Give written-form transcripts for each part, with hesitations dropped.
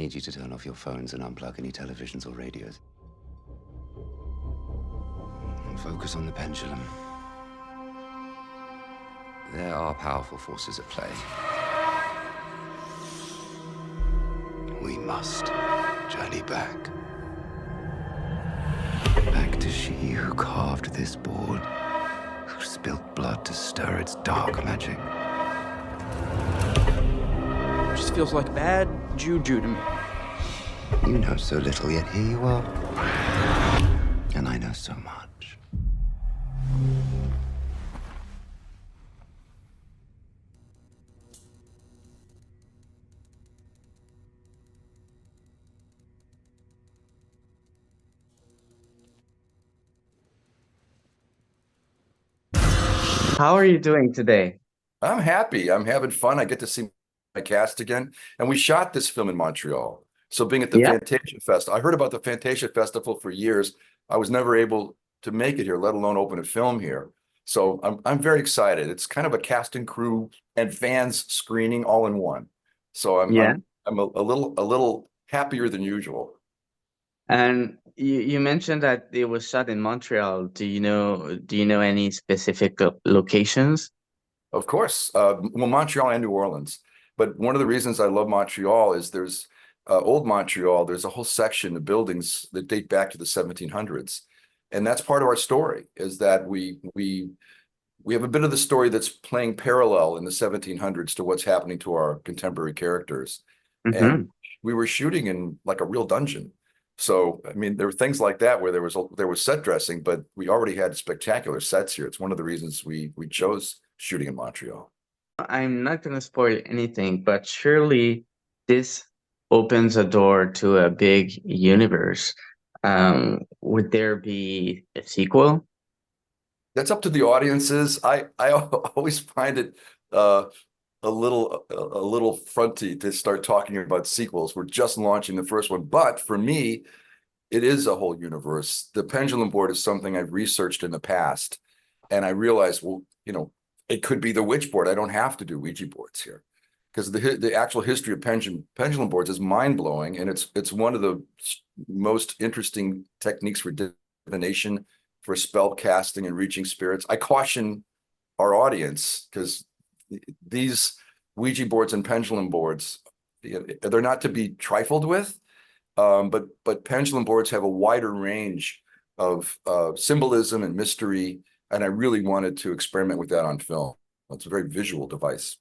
need you to turn off your phones and unplug any televisions or radios. And focus on the pendulum. There are powerful forces at play. We must journey back. Back to she who carved this board, who spilled blood to stir its dark magic. Just feels like bad juju to me. You know so little, yet here you are. And I know so much. How are you doing today? I'm happy. I'm having fun. I get to see my cast again. And we shot this film in Montreal. So being at the Yeah. Fantasia Fest, I heard about the Fantasia Festival for years. I was never able to make it here, let alone open a film here. So I'm very excited. It's kind of a cast and crew and fans screening all in one. So I'm a little happier than usual. And you mentioned that it was shot in Montreal. Do you know any specific locations? Of course. Well, Montreal and New Orleans. But one of the reasons I love Montreal is there's old Montreal, there's a whole section of buildings that date back to the 1700s. And that's part of our story, is that we have a bit of the story that's playing parallel in the 1700s to what's happening to our contemporary characters. Mm-hmm. And we were shooting in like a real dungeon. So, I mean, there were things like that where there was set dressing, but we already had spectacular sets here. It's one of the reasons we chose shooting in Montreal. I'm not going to spoil anything, but surely this opens a door to a big universe. Would there be a sequel? That's up to the audiences. I always find it a little fronty to start talking about sequels. We're just launching the first one, but for me, it is a whole universe. The pendulum board is something I've researched in the past, and I realized, well, it could be the Witchboard. I don't have to do Ouija boards here, because the actual history of pendulum boards is mind blowing, and it's one of the most interesting techniques for divination, for spell casting and reaching spirits. I caution our audience, because these Ouija boards and pendulum boards, they're not to be trifled with, but pendulum boards have a wider range of symbolism and mystery, and I really wanted to experiment with that on film. It's a very visual device.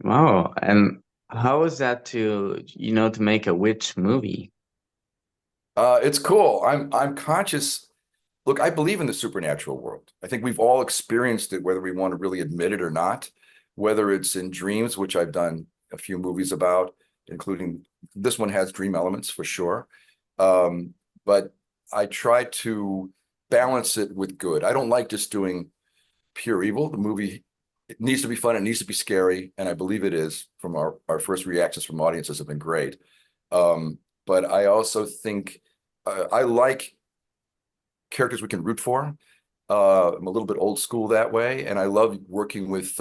Wow. And how is that to make a witch movie? It's cool. I'm conscious. Look, I believe in the supernatural world. I think we've all experienced it, whether we want to really admit it or not. Whether it's in dreams, which I've done a few movies about, including this one has dream elements for sure. But I try to balance it with good. I don't like just doing pure evil. The movie, it needs to be fun, it needs to be scary, and I believe it is. From our first reactions from audiences have been great. But I also think I like characters we can root for. I'm a little bit old school that way, and I love working with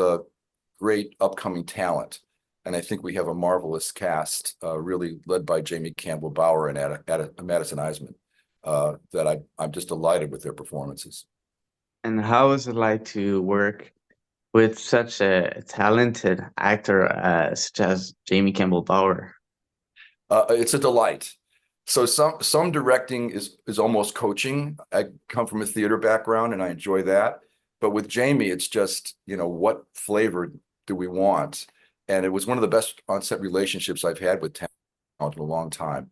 great upcoming talent. And I think we have a marvelous cast, really led by Jamie Campbell Bower and Madison Iseman, that I'm just delighted with their performances. And how is it like to work with such a talented actor such as Jamie Campbell Bower? It's a delight. So some directing is almost coaching. I come from a theater background and I enjoy that. But with Jamie, it's just, what flavor do we want? And it was one of the best on-set relationships I've had with talent in a long time.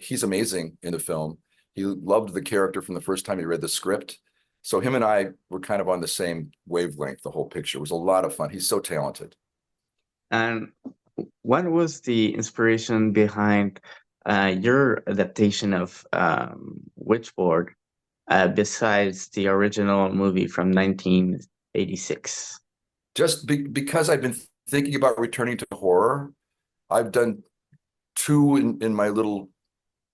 He's amazing in the film. He loved the character from the first time he read the script. So him and I were kind of on the same wavelength, the whole picture. It was a lot of fun. He's so talented. And what was the inspiration behind your adaptation of Witchboard, besides the original movie from 1986? Just because I've been thinking about returning to horror. I've done two in my little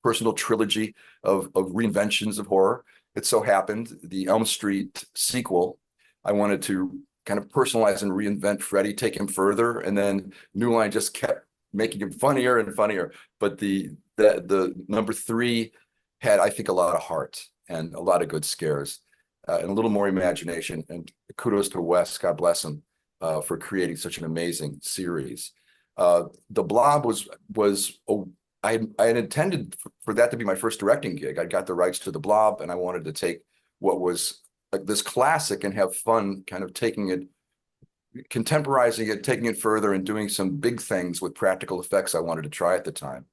personal trilogy of reinventions of horror. It so happened the Elm Street sequel, I wanted to kind of personalize and reinvent Freddy, take him further, and then New Line just kept making him funnier and funnier. But the number 3 had, I think, a lot of heart and a lot of good scares, and a little more imagination. And kudos to Wes, God bless him, for creating such an amazing series. The Blob I had intended for that to be my first directing gig. I got the rights to the Blob, and I wanted to take what was like this classic and have fun, kind of taking it, contemporizing it, taking it further, and doing some big things with practical effects I wanted to try at the time.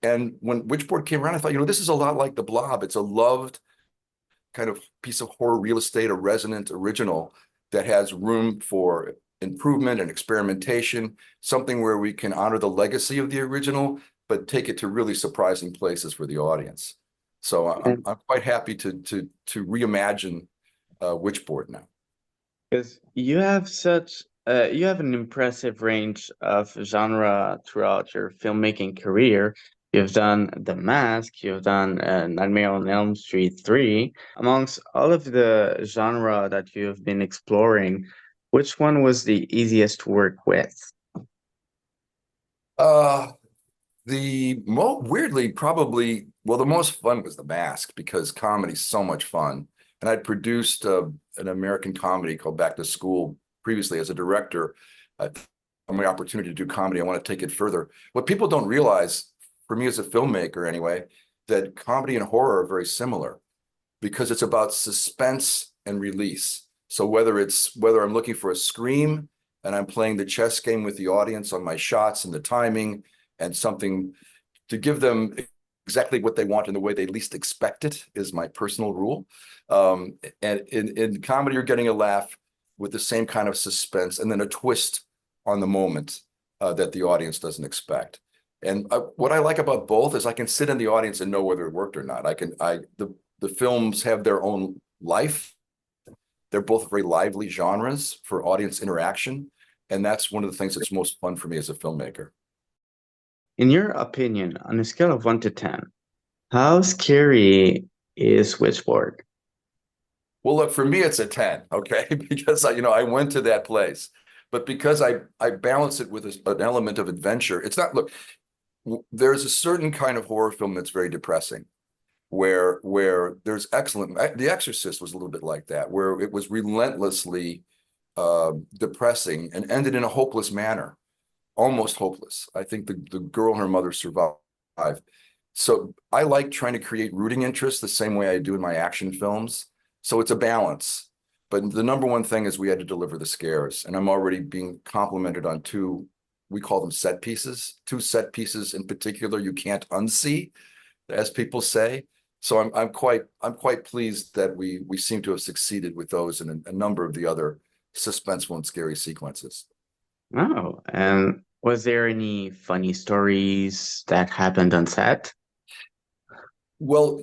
And when Witchboard came around, I thought, this is a lot like the Blob. It's a loved kind of piece of horror real estate, a resonant original that has room for improvement and experimentation, something where we can honor the legacy of the original, but take it to really surprising places for the audience. So I'm quite happy to reimagine Witchboard now. Because you have you have an impressive range of genre throughout your filmmaking career. You've done The Mask, you've done Nightmare on Elm Street 3. Amongst all of the genre that you've been exploring, which one was the easiest to work with? Weirdly, probably, well, the most fun was The Mask, because comedy's so much fun. And I'd produced an American comedy called Back to School previously as a director. My opportunity to do comedy, I want to take it further. What people don't realize, for me as a filmmaker anyway, that comedy and horror are very similar, because it's about suspense and release. So whether I'm looking for a scream and I'm playing the chess game with the audience on my shots and the timing and something to give them exactly what they want in the way they least expect it, is my personal rule. And in comedy, you're getting a laugh with the same kind of suspense and then a twist on the moment that the audience doesn't expect. And what I like about both is I can sit in the audience and know whether it worked or not. The films have their own life. They're both very lively genres for audience interaction. And that's one of the things that's most fun for me as a filmmaker. In your opinion, on a scale of 1 to 10, how scary is Witchboard? Well, look, for me, it's a 10, okay? Because I went to that place. But because I balance it with an element of adventure, it's not, look, there's a certain kind of horror film that's very depressing, where there's excellent, The Exorcist was a little bit like that, where it was relentlessly depressing and ended in a hopeless manner. Almost hopeless. I think the girl and her mother survived. So I like trying to create rooting interest the same way I do in my action films. So it's a balance. But the number one thing is we had to deliver the scares. And I'm already being complimented on 2, we call them set pieces, 2 set pieces in particular you can't unsee, as people say. So I'm quite pleased that we seem to have succeeded with those and a number of the other suspenseful and scary sequences. Oh, and was there any funny stories that happened on set? Well,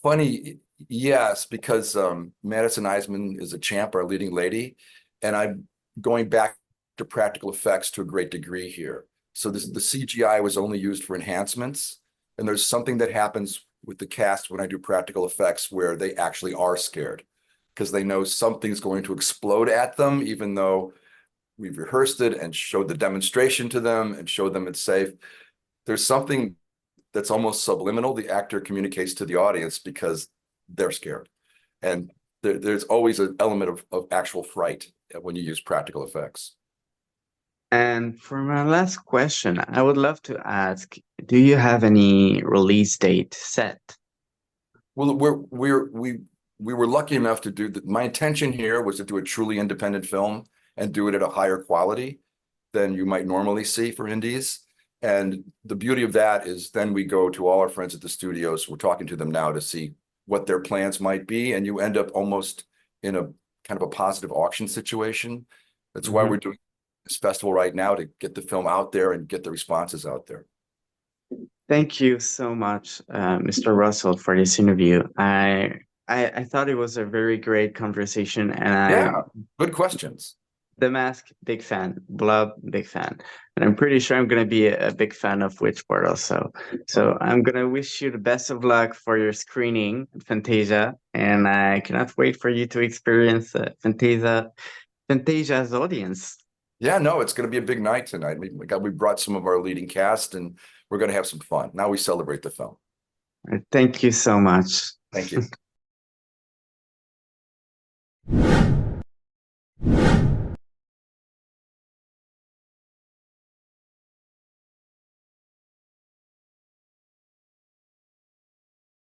funny, yes, because Madison Iseman is a champ, our leading lady, and I'm going back to practical effects to a great degree here. So the CGI was only used for enhancements, and there's something that happens with the cast when I do practical effects where they actually are scared, because they know something's going to explode at them, even though we've rehearsed it and showed the demonstration to them and showed them it's safe. There's something that's almost subliminal. The actor communicates to the audience because they're scared. And there's always an element of actual fright when you use practical effects. And for my last question, I would love to ask, do you have any release date set? Well, we were lucky enough to do that. My intention here was to do a truly independent film and do it at a higher quality than you might normally see for indies. And the beauty of that is then we go to all our friends at the studios. We're talking to them now to see what their plans might be. And you end up almost in a kind of a positive auction situation. That's why we're doing this festival right now, to get the film out there and get the responses out there. Thank you so much, Mr. Russell, for this interview. I thought it was a very great conversation, and good questions. The Mask, big fan. Blob, big fan. And I'm pretty sure I'm going to be a big fan of Witchboard also. So I'm going to wish you the best of luck for your screening, Fantasia. And I cannot wait for you to experience Fantasia's audience. Yeah, no, it's going to be a big night tonight. We brought some of our leading cast, and we're going to have some fun. Now we celebrate the film. Thank you so much. Thank you.